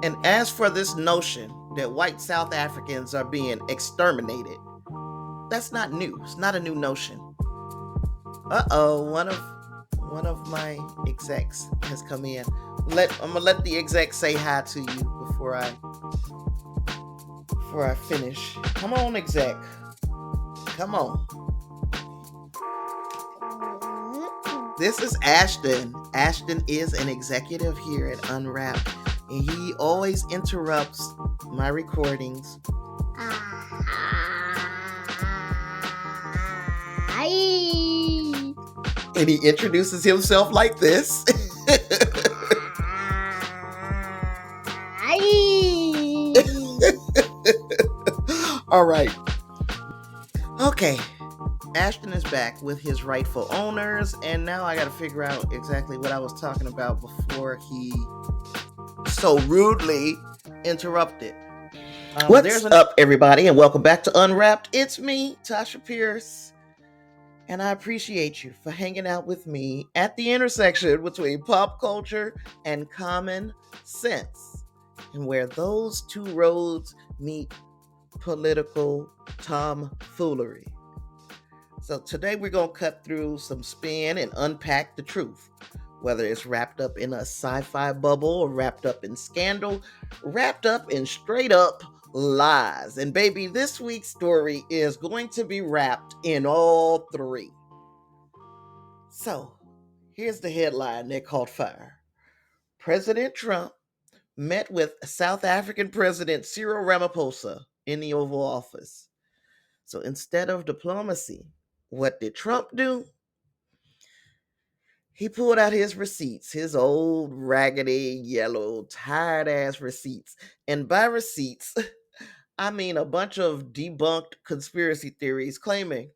And as for this notion that white South Africans are being exterminated, that's not new. It's not a new notion. Uh-oh, one of my execs has come in. I'm gonna let the exec say hi to you before I finish. Come on, exec. Come on. This is Ashton. Ashton is an executive here at Unwrapped, and he always interrupts my recordings. And he introduces himself like this. All right. Okay. Ashton is back with his rightful owners, and now I got to figure out exactly what I was talking about before he so rudely interrupted. What's up, everybody, and welcome back to Unwrapped. It's me, Tasha Pierce, and I appreciate you for hanging out with me at the intersection between pop culture and common sense, and where those two roads meet political tomfoolery. So today we're going to cut through some spin and unpack the truth, whether it's wrapped up in a sci-fi bubble or wrapped up in scandal, wrapped up in straight up lies. And baby, this week's story is going to be wrapped in all three. So here's the headline that caught fire. President Trump met with South African President Cyril Ramaphosa in the Oval Office. So instead of diplomacy, what did Trump do? He pulled out his receipts, his old raggedy, yellow, tired ass receipts. And by receipts, I mean a bunch of debunked conspiracy theories claiming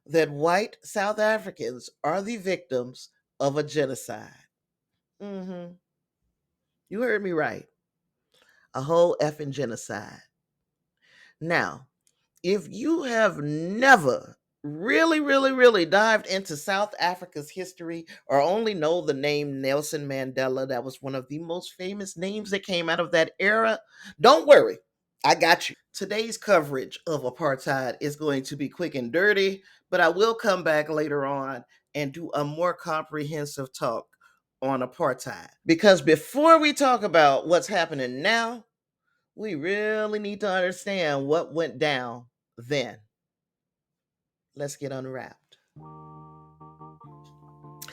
that white South Africans are the victims of a genocide. Mm-hmm. You heard me right. A whole effing genocide. Now, if you have never really dived into South Africa's history or only know the name Nelson Mandela, that was one of the most famous names that came out of that era, don't worry, I got you. Today's coverage of apartheid is going to be quick and dirty, but I will come back later on and do a more comprehensive talk on apartheid. Because before we talk about what's happening now, we really need to understand what went down then. Let's get unwrapped.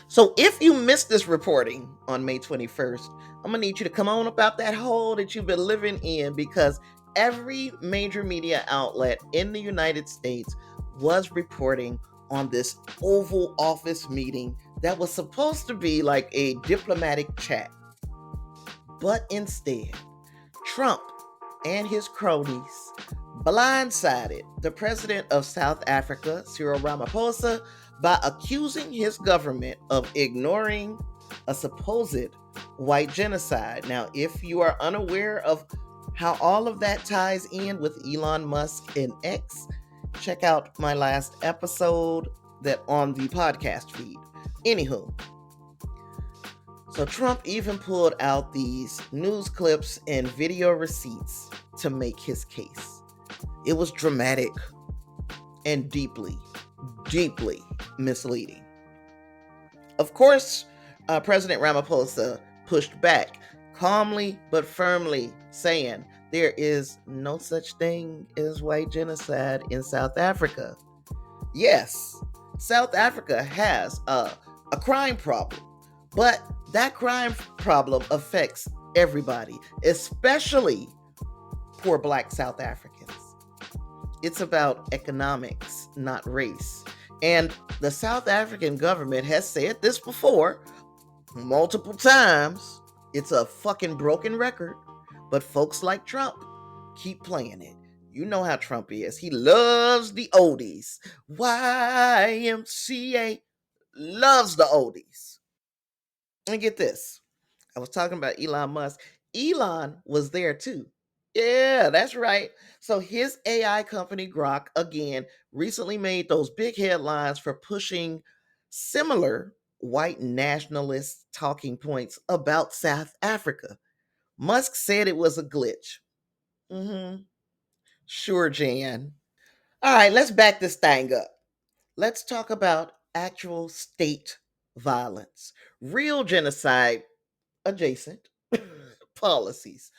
So if you missed this reporting on May 21st, I'm going to need you to come on about that hole that you've been living in, because every major media outlet in the United States was reporting on this Oval Office meeting that was supposed to be like a diplomatic chat. But instead, Trump and his cronies blindsided the president of South Africa, Cyril Ramaphosa, by accusing his government of ignoring a supposed white genocide. Now, if you are unaware of how all of that ties in with Elon Musk and X, check out my last episode that on the podcast feed. Anywho, so Trump even pulled out these news clips and video receipts to make his case. It was dramatic and deeply misleading. Of course, President Ramaphosa pushed back calmly but firmly, saying there is no such thing as white genocide in South Africa. Yes, South Africa has a crime problem, but that crime problem affects everybody, especially poor Black South Africans. It's about economics, not race. And the South African government has said this before, multiple times. It's a fucking broken record, but folks like Trump keep playing it. You know how Trump is. He loves the oldies. YMCA loves the oldies. And get this. I was talking about Elon Musk. Elon was there too. Yeah, that's right. So his AI company, Grok, again, recently made those big headlines for pushing similar white nationalist talking points about South Africa. Musk said it was a glitch. Mm-hmm. Sure, Jan. All right, let's back this thing up. Let's talk about actual state violence, real genocide adjacent policies.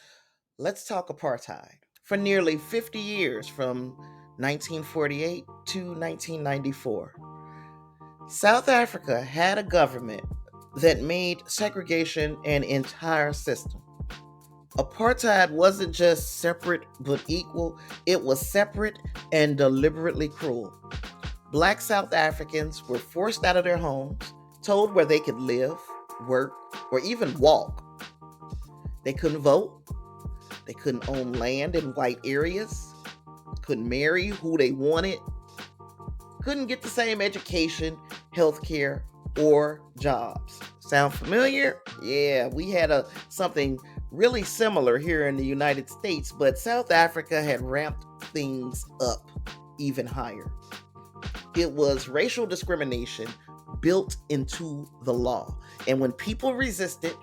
Let's talk apartheid. For nearly 50 years, from 1948 to 1994, South Africa had a government that made segregation an entire system. Apartheid wasn't just separate but equal, it was separate and deliberately cruel. Black South Africans were forced out of their homes, told where they could live, work, or even walk. They couldn't vote, they couldn't own land in white areas, couldn't marry who they wanted, couldn't get the same education, healthcare, or jobs. Sound familiar? Yeah, we had something really similar here in the United States, but South Africa had ramped things up even higher. It was racial discrimination built into the law. And when people resisted,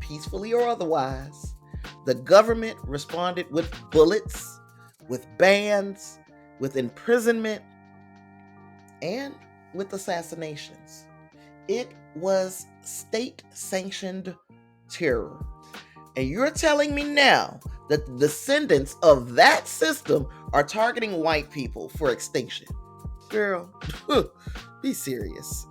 peacefully or otherwise, the government responded with bullets, with bans, with imprisonment, and with assassinations. It was state sanctioned terror. And you're telling me now that the descendants of that system are targeting white people for extinction? Girl, be serious.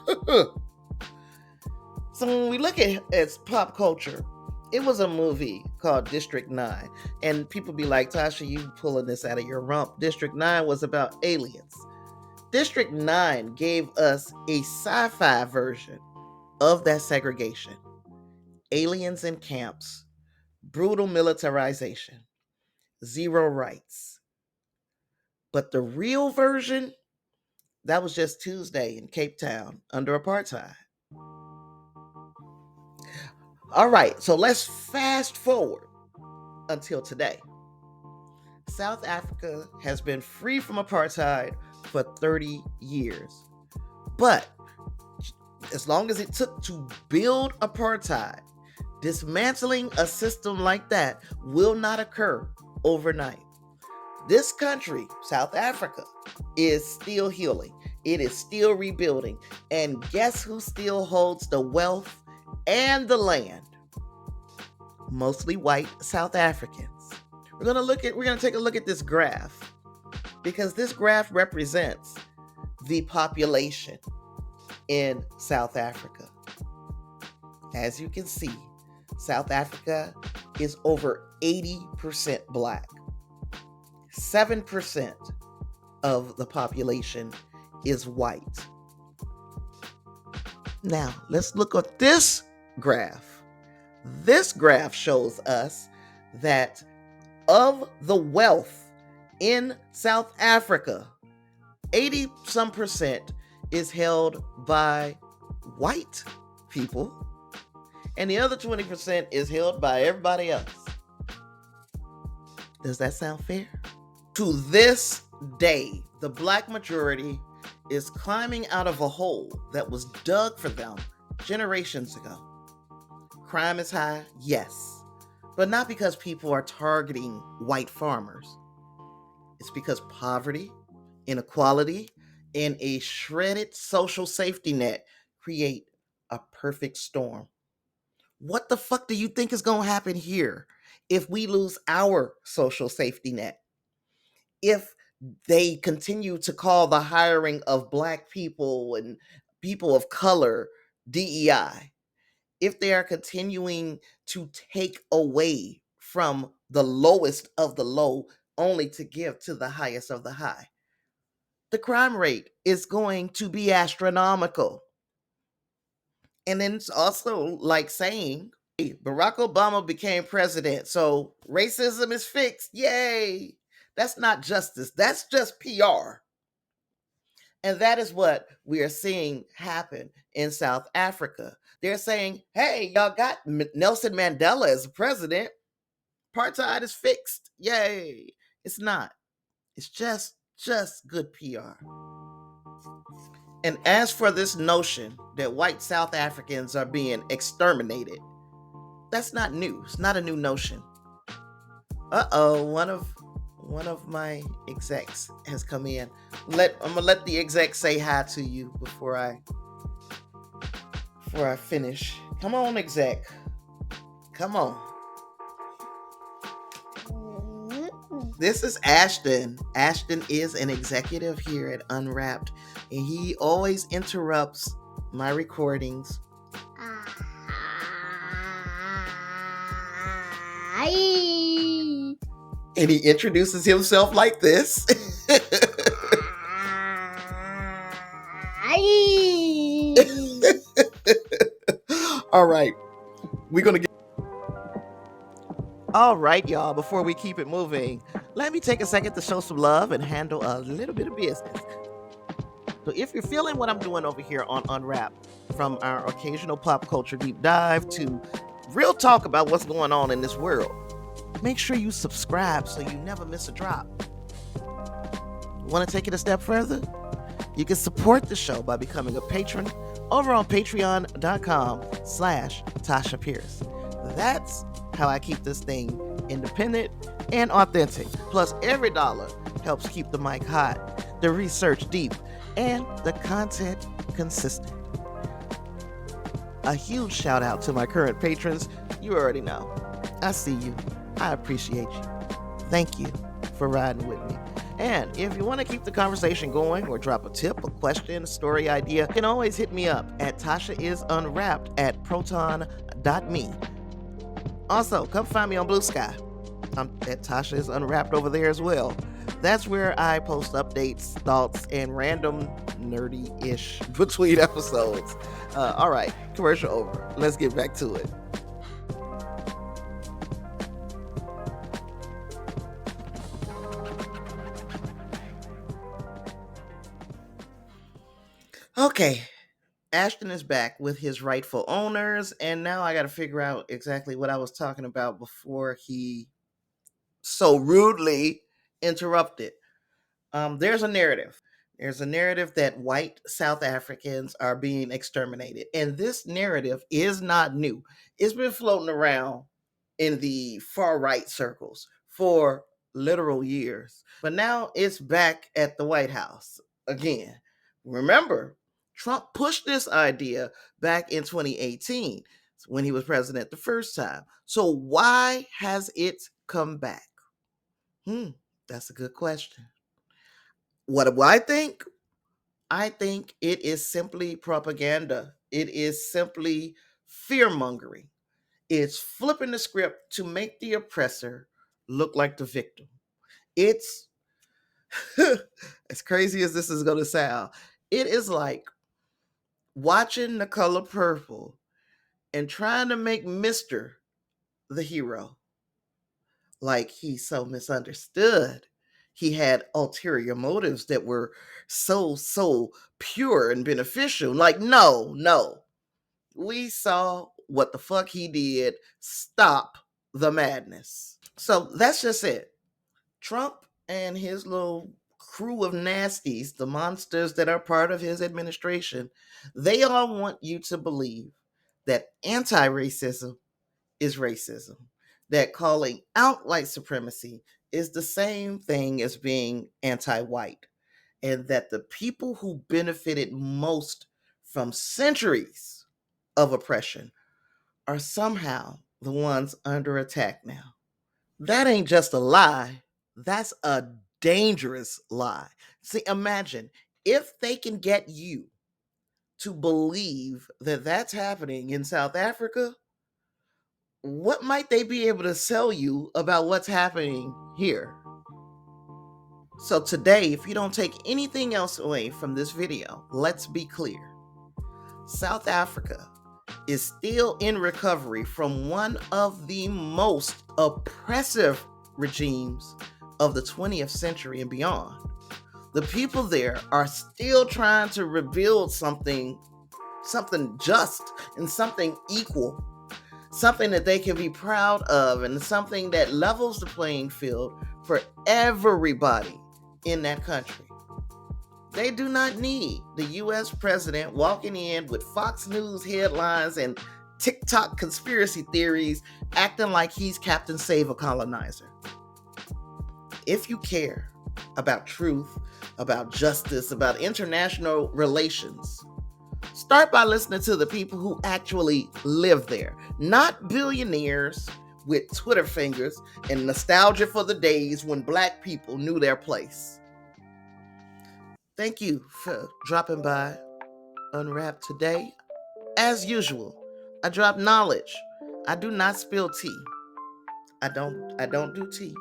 So when we look at pop culture, it was a movie called District 9. And people be like, Tasha, you pulling this out of your rump. District 9 was about aliens. District 9 gave us a sci-fi version of that segregation. Aliens in camps, brutal militarization, zero rights. But the real version, that was just Tuesday in Cape Town under apartheid. All right, so let's fast forward until today. South Africa has been free from apartheid for 30 years. But as long as it took to build apartheid, dismantling a system like that will not occur overnight. This country, South Africa, is still healing. It is still rebuilding. And guess who still holds the wealth and the land? Mostly white South Africans. We're going to take a look at this graph, because this graph represents the population in South Africa. As you can see, South Africa is over 80% black. 7% of the population is white. Now, let's look at this graph. This graph shows us that of the wealth in South Africa, 80 some percent is held by white people, and the other 20% is held by everybody else. Does that sound fair? To this day, the black majority is climbing out of a hole that was dug for them generations ago. Crime is high, yes, but not because people are targeting white farmers. It's because poverty, inequality, and a shredded social safety net create a perfect storm. What the fuck do you think is going to happen here if we lose our social safety net? If they continue to call the hiring of black people and people of color DEI, if they are continuing to take away from the lowest of the low only to give to the highest of the high, the crime rate is going to be astronomical. And then it's also like saying, hey, Barack Obama became president, so racism is fixed. Yay. That's not justice. That's just PR. And that is what we are seeing happen in South Africa. They're saying, hey, y'all got Nelson Mandela as president. Apartheid is fixed. Yay. It's not. It's just good PR. And as for this notion that white South Africans are being exterminated, That's not new. It's not a new notion. Uh-oh, one of my execs has come in. I'm gonna let the exec say hi to you before I finish. Come on, exec. Come on. This is Ashton. Ashton is an executive here at Unwrapped, and he always interrupts my recordings. And he introduces himself like this. All right. We're going to get. All right, y'all. Before we keep it moving, let me take a second to show some love and handle a little bit of business. So if you're feeling what I'm doing over here on Unwrapped, from our occasional pop culture deep dive to real talk about what's going on in this world, make sure you subscribe so you never miss a drop. Want to take it a step further? You can support the show by becoming a patron over on patreon.com/Tasha Pierce. That's how I keep this thing independent and authentic. Plus, every dollar helps keep the mic hot, the research deep, and the content consistent. A huge shout out to my current patrons. You already know. I see you. I appreciate you. Thank you for riding with me. And if you want to keep the conversation going or drop a tip, a question, a story idea, you can always hit me up at tashaIsUnwrapped@proton.me. Also, come find me on Blue Sky. I'm at Tasha is Unwrapped over there as well. That's where I post updates, thoughts, and random nerdy-ish between episodes. All right, commercial over. Let's get back to it. Okay, Ashton is back with his rightful owners, and now I got to figure out exactly what I was talking about before he so rudely interrupted. There's a narrative. There's a narrative that white South Africans are being exterminated, and this narrative is not new. It's been floating around in the far right circles for literal years, but now it's back at the White House again. Remember, Trump pushed this idea back in 2018 when he was president the first time. So why has it come back? That's a good question. What do I think? I think it is simply propaganda. It is simply fear mongering. It's flipping the script to make the oppressor look like the victim. It's as crazy as this is going to sound. It is like watching The Color Purple and trying to make Mr. the hero. Like he's so misunderstood. He had ulterior motives that were so pure and beneficial. Like, no. We saw what the fuck he did. Stop the madness. So that's just it. Trump and his little crew of nasties, the monsters that are part of his administration, they all want you to believe that anti-racism is racism, that calling out white supremacy is the same thing as being anti-white, and that the people who benefited most from centuries of oppression are somehow the ones under attack now. That ain't just a lie, that's a dangerous lie. See, imagine if they can get you to believe that that's happening in South Africa, what might they be able to sell you about what's happening here? So today, if you don't take anything else away from this video, let's be clear. South Africa is still in recovery from one of the most oppressive regimes of the 20th century and beyond. The people there are still trying to rebuild something just and something equal, something that they can be proud of, and something that levels the playing field for everybody in that country. They do not need the US president walking in with Fox News headlines and TikTok conspiracy theories acting like he's Captain Save a Colonizer. If you care about truth, about justice, about international relations, start by listening to the people who actually live there, not billionaires with Twitter fingers and nostalgia for the days when Black people knew their place. Thank you for dropping by Unwrapped today. As usual, I drop knowledge. I do not spill tea. I don't do tea.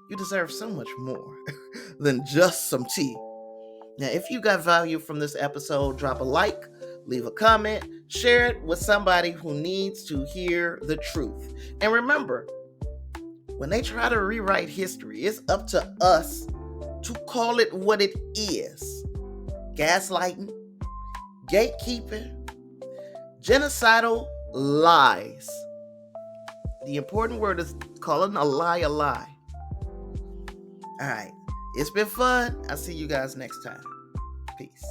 You deserve so much more than just some tea. Now, if you got value from this episode, drop a like, leave a comment, share it with somebody who needs to hear the truth. And remember, when they try to rewrite history, it's up to us to call it what it is. Gaslighting, gatekeeping, genocidal lies. The important word is calling a lie a lie. All right. It's been fun. I'll see you guys next time. Peace.